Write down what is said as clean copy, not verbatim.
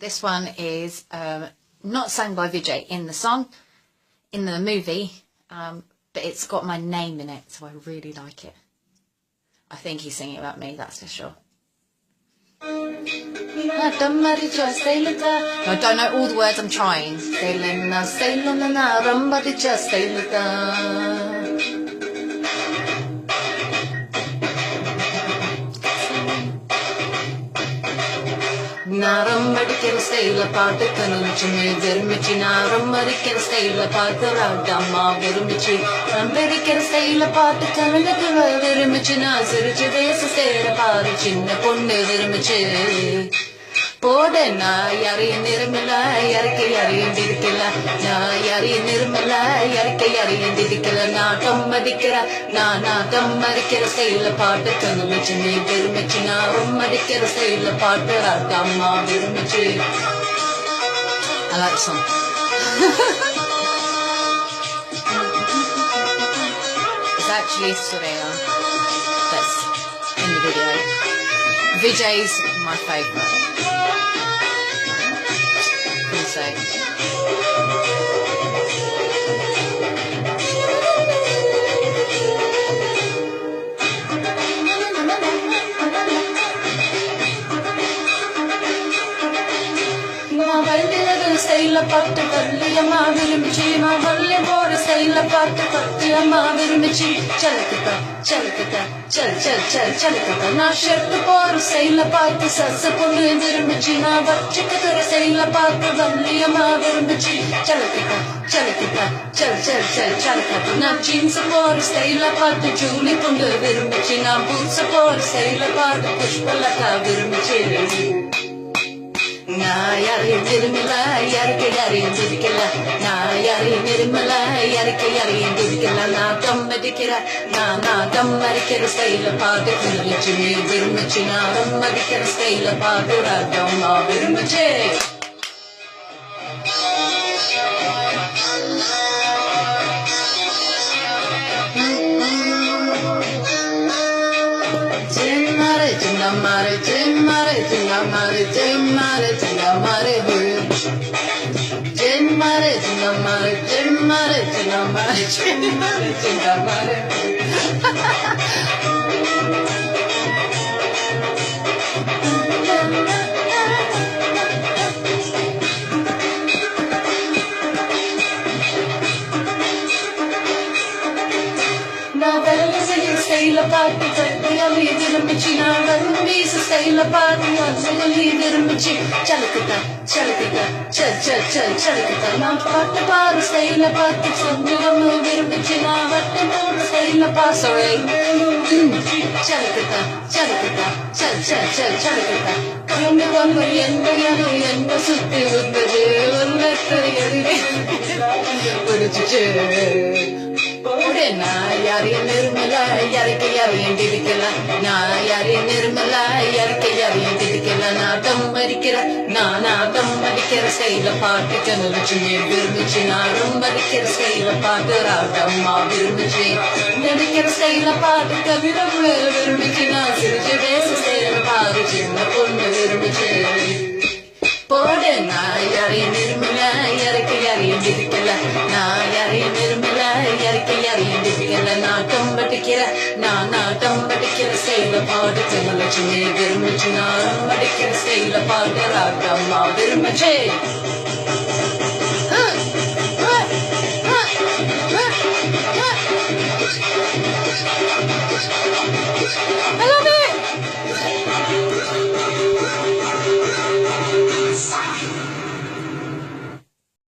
This one is not sung by Vijay in the song, in the movie, but it's got my name in it, so I really like it. I think he's singing about me, that's for sure. No, I don't know all the words, I'm trying. நாரம் அடிக்கிற ஸ்டைல பாட்டு கணுச்சுமே விரும்பிச்சு நாரம் அடிக்கிற ஸ்டைல பார்த்து ராட்டம்மா விரும்பிச்சு நம்படிக்கிற ஸ்டைல பாட்டு கணுக்கு விரும்பிச்சு நான் சிரிச்சு பேச சேர பாரு சின்ன பொண்ணு விரும்பிச்சு போட நான் யாரையும் நிருமல யாருக்கு யாரையும் திரிக்கல நான் யாரையும் நிருமல யாருக்கு யாரையும் திரிக்கல நாட்டம் அடிக்கிற நாட்டம் அடிக்கிற ஸ்டைல பாட்டு கணுச்சு நீ விரும்பிச்சு நாரம் அடிக்கிற ஸ்டைல பாட்டு ராட்டம்மா விரும்பிச்சு. I like the song. It's actually Surya that's in the video. Vijay's my favourite. So ஸ்டைல பாட்டு வள்ளியம்மா விரும்பிச்சு நான் வள்ளி போற ஸ்டைல பாட்டு பத்தியம்மா விரும்பிச்சு சலக்குதா சலக்குதா சல் சல் சல் சலக்குதா நான் ஷர்ட் போற ஸ்டைல பார்த்து சச பொண்ணு விரும்பிச்சு நான் வச்சுக்கிற ஸ்டைல பார்த்து வள்ளியம்மா விரும்பிச்சு சலக்குதா சலக்குதா சல் சல் சல் சலக்குதா நான் ஜீன்ஸ் போற ஸ்டைல பார்த்து ஜூலி பொண்ணு விரும்பிச்சு நான் பூட்ஸ் போற ஸ்டைல பார்த்து புஷ்பலதா விரும்பிச்சு நான் யாரையும் நிருமல யாருக்கு யாரையும் துதிக்கல நான் யாரையும் நிருமல யாருக்கு யாரையும் துதிக்கல நாட்டம் அடிக்கிற நாட்டம் அடிக்கிற ஸ்டைல பாட்டு விரும்பிச்சு நீ விரும்பிச்சு நாடம் அடிக்கிற ஸ்டைல பாட்டு ராட்டம்மா விரும்பிச்சு. Mare, mare, mare, mare, mare, ஸ்டைல பாட்டு கட்டியவி விரும்பிச்சு நான் விரும்பிச்சு ஸ்டைல பாட்டு அசையலி விரும்பிச்சு சலக்குதா சலக்குதா சல் சல் சல் சலக்குதா நான் பாட்டு பாரு ஸ்டைல பாட்டு சொந்தம் விரும்பிச்சு நான் வட்டு போற ஸ்டைல பாசோரை சலக்குதா சலக்குதா சல் சல் சல் சலக்குதா கண்டு வந்து என்ன சுத்தி வந்தது ஒருச்சு நான் யாரையும் நிருமல யாருக்கு யாரையும் திரிக்கல நான் யாரையும் நிருமல யாருக்கு யாரையும் திரிக்கல நாட்டம் அடிக்கிற நாட்டம் அடிக்கிற ஸ்டைல பாட்டு கணுச்சு நீ விரும்பிச்சு நாடும் அடிக்கிற ஸ்டைல பாட்டு ராட்டம்மா விரும்பிச்சு நடிக்கிற ஸ்டைல பாட்டு கவிடம் விரும்பிச்சு நான் சிரிச்சு பேச ஸ்டைல பாரு சின்ன பொண்ணு விரும்பிச்சு போட நான் யாரையும் நிருமல யாருக்கு யாரையும் திரிக்கல நான் யாரையும் நிருமல யாருக்கு யாரையும் திரிக்கல நாட்டம் அடிக்கிற நாட்டம் அடிக்கிற ஸ்டைல பாட்டு கணுச்சு நீ விரும்பிச்சு நாடும் அடிக்கிற ஸ்டைல பாட்டு ராட்டம்மா விரும்பிச்சு. I love it.